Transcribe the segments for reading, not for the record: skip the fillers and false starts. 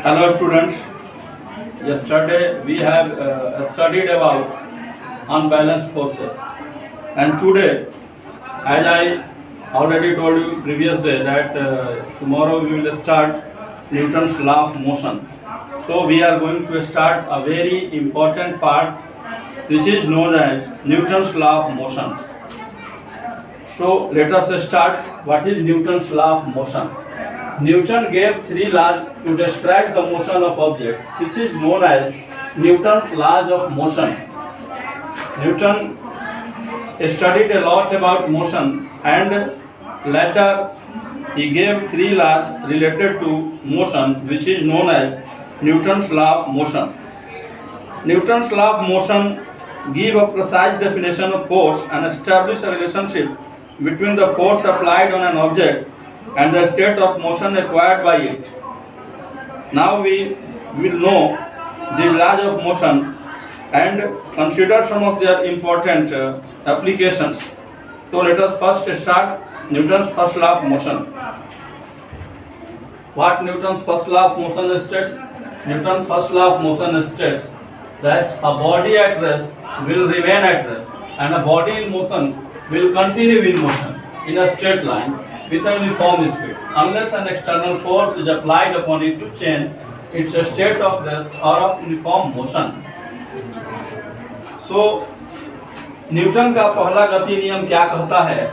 Hello students, yesterday we have studied about unbalanced forces, and today, as I already told you previous day, that tomorrow we will start Newton's law of motion. So we are going to start a very important part which is known as Newton's law of motion. So let us start. What is Newton's law of motion? Newton gave three laws to describe the motion of objects, which is known as Newton's laws of motion. Newton studied a lot about motion, and later he gave three laws related to motion, which is known as Newton's law of motion. Newton's law of motion give a precise definition of force and establish a relationship between the force applied on an object and the state of motion acquired by it. Now we will know the laws of motion and consider some of their important applications. So let us first start Newton's first law of motion. What Newton's first law of motion states? Newton's first law of motion states that a body at rest will remain at rest and a body in motion will continue in motion in a straight line with a uniform speed unless an external force is applied upon it to change its state of rest or of uniform motion. So Newton का पहला गति नियम क्या कहता है?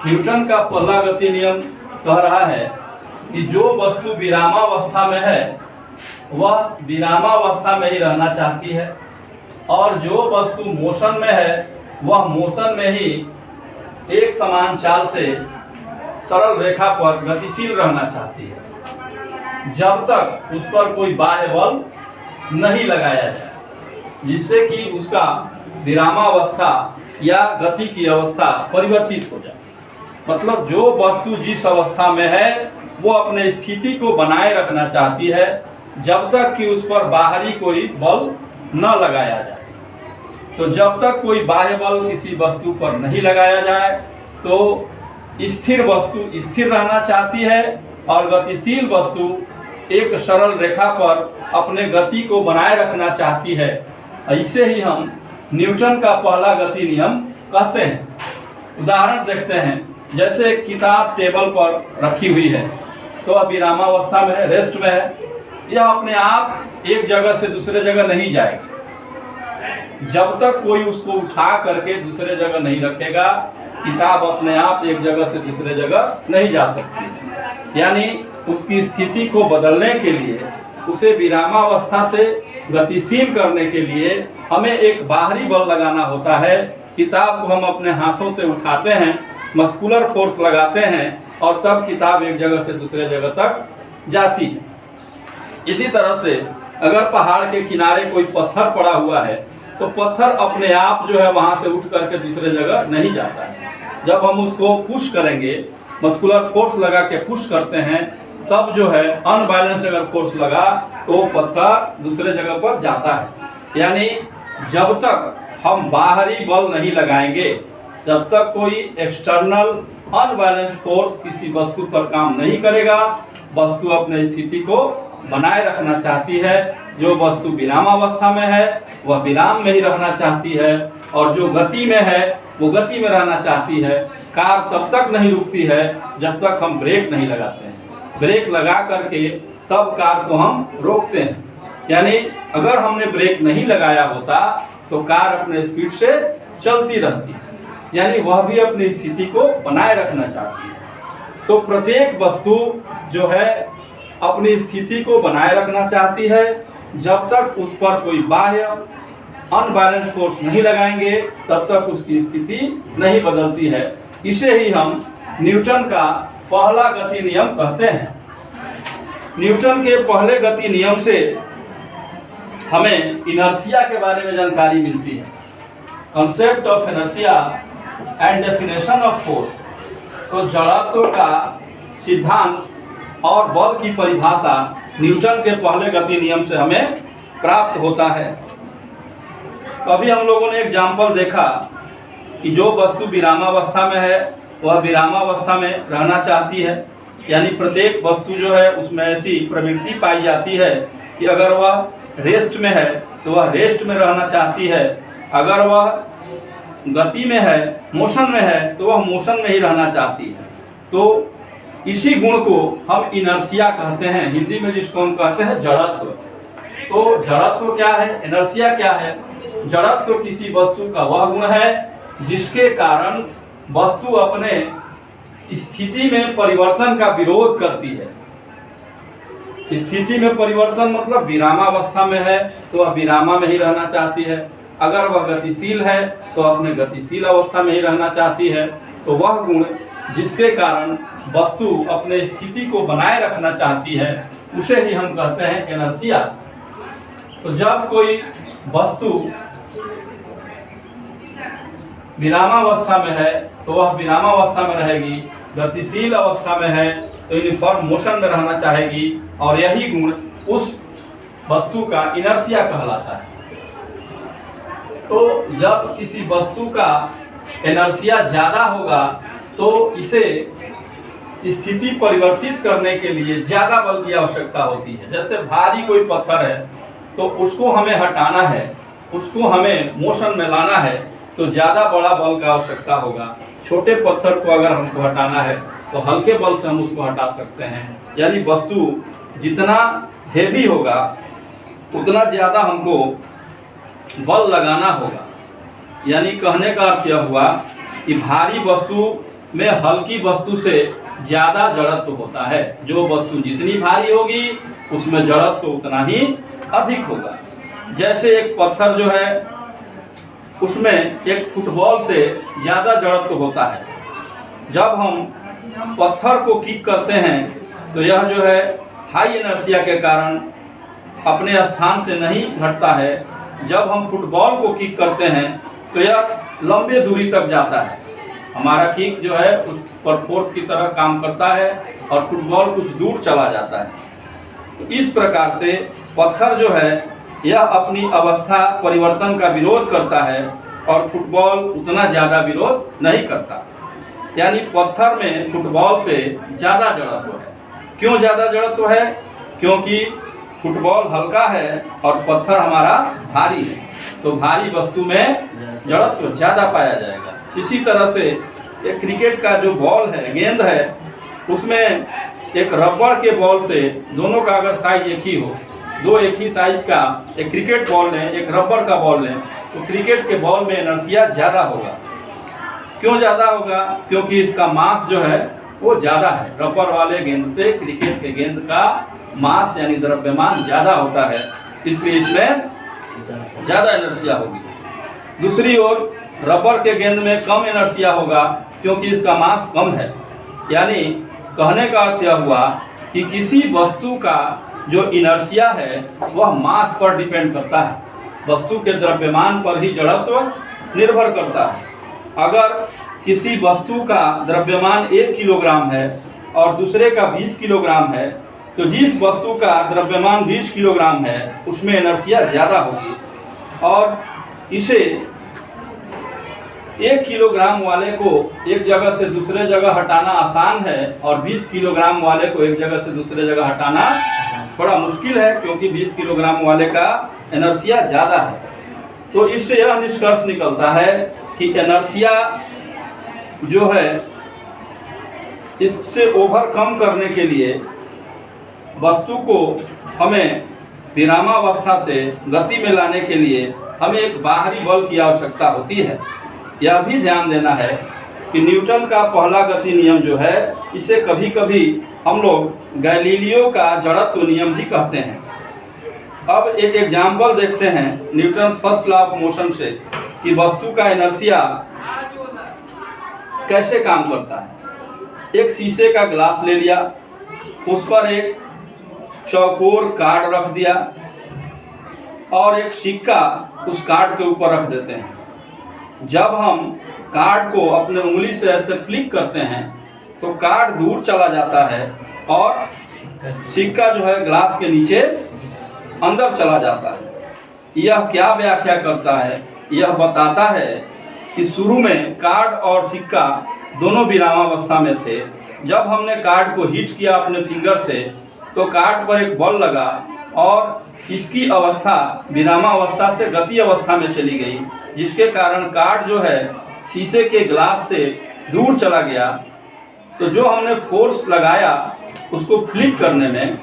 Newton का पहला गति नियम कह रहा है कि जो वस्तु विरामावस्था में है वह विरामावस्था में ही रहना चाहती है और जो वस्तु मोशन में है वह मोशन में ही एक समान चाल से सरल रेखा पर गतिशील रहना चाहती है जब तक उस पर कोई बाह्य बल नहीं लगाया जाए जिससे कि उसका विरामावस्था या गति की अवस्था परिवर्तित हो जाए। मतलब जो वस्तु जिस अवस्था में है वो अपने स्थिति को बनाए रखना चाहती है जब तक कि उस पर बाहरी कोई बल न लगाया जाए। तो जब तक कोई बाह्य बल किसी वस्तु पर नहीं लगाया जाए तो स्थिर वस्तु स्थिर रहना चाहती है और गतिशील वस्तु एक सरल रेखा पर अपने गति को बनाए रखना चाहती है। ऐसे ही हम न्यूटन का पहला गति नियम कहते हैं। उदाहरण देखते हैं, जैसे एक किताब टेबल पर रखी हुई है तो अब विरामावस्था में है, रेस्ट में है, यह अपने आप एक जगह से दूसरे जगह नहीं जाएगी। जब तक कोई उसको उठा करके दूसरे जगह नहीं रखेगा किताब अपने आप एक जगह से दूसरे जगह नहीं जा सकती। यानी उसकी स्थिति को बदलने के लिए, उसे विरामावस्था से गतिशील करने के लिए हमें एक बाहरी बल लगाना होता है। किताब को हम अपने हाथों से उठाते हैं, मस्कुलर फोर्स लगाते हैं और तब किताब एक जगह से दूसरे जगह तक जाती है। इसी तरह से अगर पहाड़ के किनारे कोई पत्थर पड़ा हुआ है तो पत्थर अपने आप जो है वहाँ से उठ करके दूसरे जगह नहीं जाता है। जब हम उसको पुश करेंगे, मस्कुलर फोर्स लगा के पुश करते हैं, तब जो है अनबैलेंस्ड अगर फोर्स लगा तो पत्थर दूसरे जगह पर जाता है। यानी जब तक हम बाहरी बल नहीं लगाएंगे, जब तक कोई एक्सटर्नल अनबैलेंस्ड फोर्स किसी वस्तु पर काम नहीं करेगा, वस्तु अपने स्थिति को बनाए रखना चाहती है। जो वस्तु विरामावस्था में है वह विराम में ही रहना चाहती है और जो गति में है वो गति में रहना चाहती है। कार तब तक नहीं रुकती है जब तक हम ब्रेक नहीं लगाते हैं। ब्रेक लगा करके तब कार को हम रोकते हैं। यानी अगर हमने ब्रेक नहीं लगाया होता तो कार अपने स्पीड से चलती रहती है। यानी वह भी अपनी स्थिति को बनाए रखना चाहती है। तो प्रत्येक वस्तु जो है अपनी स्थिति को बनाए रखना चाहती है जब तक उस पर कोई बाह्य अनबैलेंस फोर्स नहीं लगाएंगे तब तक उसकी स्थिति नहीं बदलती है। इसे ही हम न्यूटन का पहला गति नियम कहते हैं। न्यूटन के पहले गति नियम से हमें इनर्शिया के बारे में जानकारी मिलती है। Concept of inertia and definition of force. तो जड़त्व का सिद्धांत और बल की परिभाषा न्यूटन के पहले गति नियम से हमें प्राप्त होता है। कभी हम लोगों ने एग्जाम्पल देखा कि जो वस्तु विरामावस्था में है वह विरामावस्था में रहना चाहती है यानी प्रत्येक वस्तु जो है उसमें ऐसी प्रवृत्ति पाई जाती है कि अगर वह रेस्ट में है तो वह रेस्ट में रहना चाहती है, अगर वह गति में है, मोशन में है, तो वह मोशन में ही रहना चाहती है। तो इसी गुण को हम इनर्शिया कहते हैं, हिंदी में जिसको हम कहते हैं जड़त्व। तो जड़त्व क्या है, इनर्शिया क्या है? जड़त्व किसी वस्तु का वह गुण है जिसके कारण वस्तु अपने स्थिति में परिवर्तन का विरोध करती है। स्थिति में परिवर्तन मतलब विरामावस्था में है तो वह विरामा में ही रहना चाहती है, अगर वह गतिशील है तो अपने गतिशील अवस्था में ही रहना चाहती है। तो वह गुण जिसके कारण वस्तु अपने स्थिति को बनाए रखना चाहती है उसे ही हम कहते हैं इनर्शिया। तो जब कोई वस्तु विरामावस्था में है तो वह विरामावस्था में रहेगी, गतिशील अवस्था में है तो यूनिफॉर्म मोशन में रहना चाहेगी, और यही गुण उस वस्तु का इनर्शिया कहलाता है। तो जब किसी वस्तु का इनर्शिया ज़्यादा होगा तो इसे स्थिति परिवर्तित करने के लिए ज़्यादा बल की आवश्यकता होती है। जैसे भारी कोई पत्थर है तो उसको हमें हटाना है, उसको हमें मोशन में लाना है तो ज़्यादा बड़ा बल का आवश्यकता होगा। छोटे पत्थर को अगर हमको हटाना है तो हल्के बल से हम उसको हटा सकते हैं। यानी वस्तु जितना हेवी होगा उतना ज़्यादा हमको बल लगाना होगा। यानी कहने का अर्थ यह हुआ कि भारी वस्तु में हल्की वस्तु से ज़्यादा जड़त्व होता है। जो वस्तु जितनी भारी होगी उसमें जड़त्व उतना ही अधिक होगा। जैसे एक पत्थर जो है उसमें एक फुटबॉल से ज़्यादा जड़त्व होता है। जब हम पत्थर को किक करते हैं तो यह जो है हाई इनर्शिया के कारण अपने स्थान से नहीं हटता है। जब हम फुटबॉल को किक करते हैं तो यह लंबे दूरी तक जाता है। हमारा किक जो है उस पर फोर्स की तरह काम करता है और फुटबॉल कुछ दूर चला जाता है। तो इस प्रकार से पत्थर जो है यह अपनी अवस्था परिवर्तन का विरोध करता है और फुटबॉल उतना ज़्यादा विरोध नहीं करता। यानी पत्थर में फुटबॉल से ज़्यादा जड़त्व है। क्यों ज़्यादा जड़त्व है? क्योंकि फुटबॉल हल्का है और पत्थर हमारा भारी है, तो भारी वस्तु में जड़त्व ज़्यादा पाया जाएगा। इसी तरह से एक क्रिकेट का जो बॉल है, गेंद है, उसमें एक रबड़ के बॉल से दोनों का अगर साइज एक ही हो, दो एक ही साइज का एक क्रिकेट बॉल लें, एक रबड़ का बॉल लें, तो क्रिकेट के बॉल में एनर्शिया ज़्यादा होगा। क्यों ज़्यादा होगा? क्योंकि इसका मास जो है वो ज़्यादा है। रबड़ वाले गेंद से क्रिकेट के गेंद का मास यानी द्रव्यमान ज़्यादा होता है, इसलिए इसमें ज़्यादा एनर्शिया होगी। दूसरी ओर रबड़ के गेंद में कम एनर्शिया होगा क्योंकि इसका मास कम है। यानी कहने का अर्थ यह हुआ कि किसी वस्तु का जो इनर्शिया है वह मास पर डिपेंड करता है, वस्तु के द्रव्यमान पर ही जड़त्व निर्भर करता है। अगर किसी वस्तु का द्रव्यमान 1 किलोग्राम है और दूसरे का 20 किलोग्राम है, तो जिस वस्तु का द्रव्यमान 20 किलोग्राम है उसमें एनर्शिया ज़्यादा होगी, और इसे 1 किलोग्राम वाले को एक जगह से दूसरे जगह हटाना आसान है और 20 किलोग्राम वाले को एक जगह से दूसरे जगह हटाना थोड़ा मुश्किल है, क्योंकि 20 किलोग्राम वाले का एनर्शिया ज़्यादा है। तो इससे यह निष्कर्ष निकलता है कि एनर्शिया जो है इससे ओवरकम करने के लिए वस्तु को हमें विरामावस्था से गति में लाने के लिए हमें एक बाहरी बल की आवश्यकता होती है। यह भी ध्यान देना है कि न्यूटन का पहला गति नियम जो है इसे कभी कभी हम लोग गैलीलियो का जड़त्व नियम भी कहते हैं। अब एक एग्जाम्पल देखते हैं Newton first law of motion से कि वस्तु का इनर्शिया कैसे काम करता है। एक शीशे का ग्लास ले लिया, उस पर एक चौकोर कार्ड रख दिया और एक सिक्का उस कार्ड के ऊपर रख देते हैं। जब हम कार्ड को अपने उंगली से ऐसे फ्लिक करते हैं तो कार्ड दूर चला जाता है और सिक्का जो है ग्लास के नीचे अंदर चला जाता है। यह क्या व्याख्या करता है? यह बताता है कि शुरू में कार्ड और सिक्का दोनों विरामावस्था में थे जब हमने कार्ड को हीट किया अपने फिंगर से तो कार्ड पर एक बल लगा और इसकी अवस्था विरामावस्था से गति अवस्था में चली गई, जिसके कारण कार्ड जो है शीशे के ग्लास से दूर चला गया। तो जो हमने फोर्स लगाया उसको फ्लिप करने में,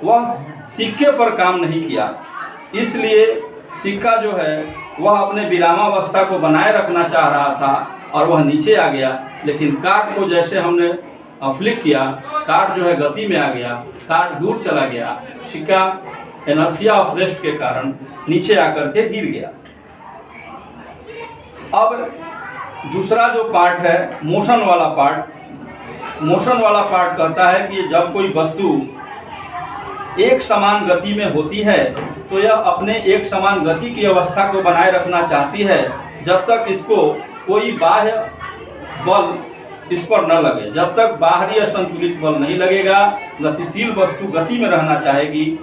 वह सिक्के पर काम नहीं किया, इसलिए सिक्का जो है वह अपने विरामावस्था को बनाए रखना चाह रहा था और वह नीचे आ गया। लेकिन कार्ड को जैसे हमने फ्लिप किया, कार्ड जो है गति में आ गया, कार्ड दूर चला गया, सिक्का इनर्शिया ऑफ रेस्ट के कारण नीचे आकर के गिर गया। अब दूसरा जो पार्ट है मोशन वाला पार्ट कहता है कि जब कोई वस्तु एक समान गति में होती है तो यह अपने एक समान गति की अवस्था को बनाए रखना चाहती है जब तक इसको कोई बाह्य बल इस पर न लगे। जब तक बाहरी असंतुलित बल नहीं लगेगा, गतिशील वस्तु गति में रहना चाहेगी।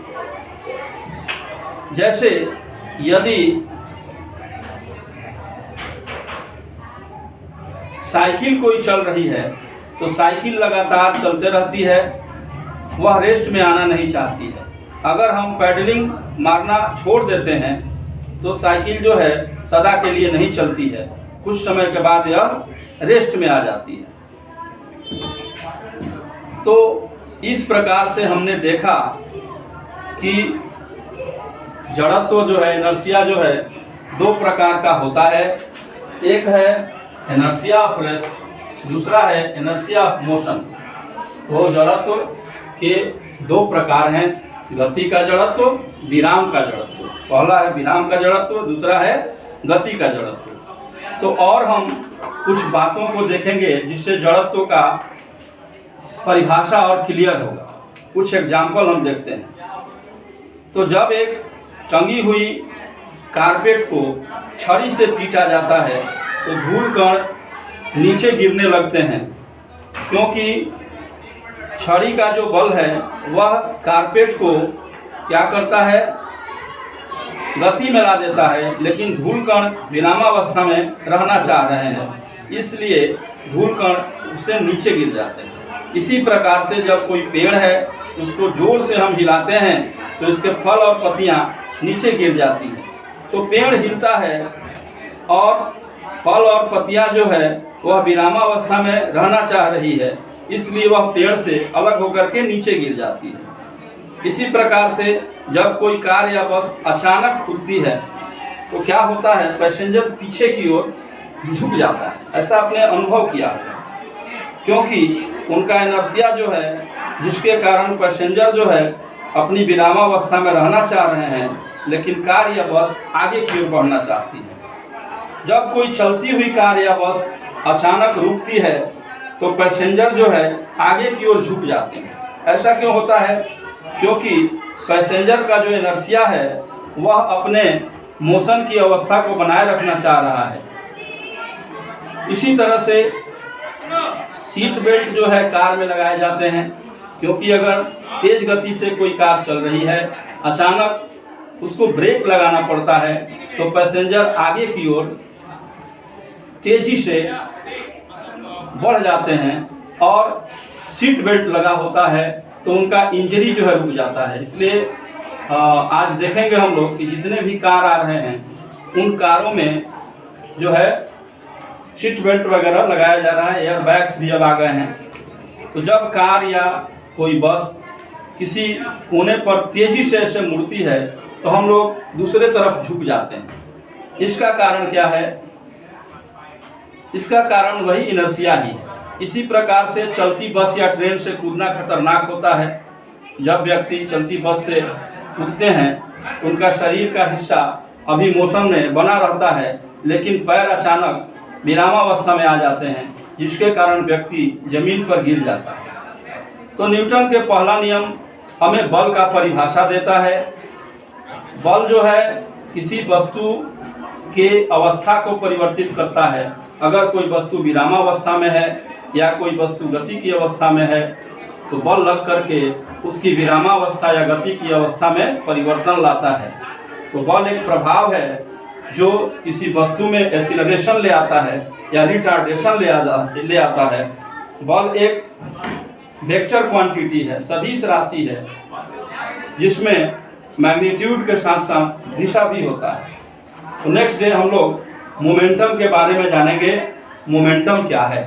जैसे यदि साइकिल कोई चल रही है तो साइकिल लगातार चलते रहती है, वह रेस्ट में आना नहीं चाहती है। अगर हम पैडलिंग मारना छोड़ देते हैं तो साइकिल जो है सदा के लिए नहीं चलती है, कुछ समय के बाद यह रेस्ट में आ जाती है। तो इस प्रकार से हमने देखा कि जड़त्व जो है, इनर्शिया जो है, दो प्रकार का होता है। एक है इनर्शिया ऑफ रेस्ट, दूसरा है इनर्शिया ऑफ मोशन। तो जड़त्व के दो प्रकार हैं, गति का जड़त्व, विराम का जड़त्व। पहला है विराम का जड़त्व, दूसरा है गति का जड़त्व। तो और हम कुछ बातों को देखेंगे जिससे जड़त्व का परिभाषा और क्लियर होगा। कुछ एग्जाम्पल हम देखते हैं। तो जब एक टंगी हुई कारपेट को छड़ी से पीटा जाता है तो धूल कण नीचे गिरने लगते हैं, क्योंकि छड़ी का जो बल है वह कारपेट को क्या करता है, गति में ला देता है, लेकिन धूल कण विरामावस्था में रहना चाह रहे हैं, इसलिए धूल कण उससे नीचे गिर जाते हैं। इसी प्रकार से जब कोई पेड़ है उसको जोर से हम हिलाते हैं तो इसके फल और पत्तियां नीचे गिर जाती हैं। तो पेड़ हिलता है और फल और पत्तियां जो है वह विरामावस्था में रहना चाह रही है, इसलिए वह पेड़ से अलग होकर के नीचे गिर जाती है। इसी प्रकार से जब कोई कार या बस अचानक खुलती है तो क्या होता है, पैसेंजर पीछे की ओर झुक जाता है। ऐसा आपने अनुभव किया है, क्योंकि उनका इनर्शिया जो है, जिसके कारण पैसेंजर जो है अपनी विरामावस्था में रहना चाह रहे हैं, लेकिन कार या बस आगे की ओर बढ़ना चाहती है। जब कोई चलती हुई कार या बस अचानक रुकती है तो पैसेंजर जो है आगे की ओर झुक जाते हैं। ऐसा क्यों होता है? क्योंकि पैसेंजर का जो इनर्शिया है वह अपने मोशन की अवस्था को बनाए रखना चाह रहा है। इसी तरह से सीट बेल्ट जो है कार में लगाए जाते हैं, क्योंकि अगर तेज गति से कोई कार चल रही है, अचानक उसको ब्रेक लगाना पड़ता है, तो पैसेंजर आगे की ओर तेजी से बढ़ जाते हैं और सीट बेल्ट लगा होता है तो उनका इंजरी जो है रुक जाता है। इसलिए आज देखेंगे हम लोग कि जितने भी कार आ रहे हैं उन कारों में जो है सीट बेल्ट वगैरह लगाया जा रहा है, एयर बैग्स भी अब आ गए हैं। तो जब कार या कोई बस किसी कोने पर तेजी से ऐसे मुड़ती है तो हम लोग दूसरे तरफ झुक जाते हैं। इसका कारण क्या है? इसका कारण वही इनर्शिया ही है। इसी प्रकार से चलती बस या ट्रेन से कूदना खतरनाक होता है। जब व्यक्ति चलती बस से कूदते हैं उनका शरीर का हिस्सा अभी मोशन में बना रहता है, लेकिन पैर अचानक विरामावस्था में आ जाते हैं, जिसके कारण व्यक्ति जमीन पर गिर जाता है। तो न्यूटन के पहला नियम हमें बल का परिभाषा देता है। बल जो है किसी वस्तु के अवस्था को परिवर्तित करता है। अगर कोई वस्तु विरामावस्था में है या कोई वस्तु गति की अवस्था में है तो बल लग करके उसकी विरामावस्था या गति की अवस्था में परिवर्तन लाता है। तो बल एक प्रभाव है जो किसी वस्तु में एक्सीलरेशन ले आता है या रिटार्डेशन ले आता है। बल एक वेक्टर क्वांटिटी है, सदिश राशि है, जिसमें मैग्नीट्यूड के साथ साथ दिशा भी होता है। तो नेक्स्ट डे हम लोग मोमेंटम के बारे में जानेंगे। मोमेंटम क्या है।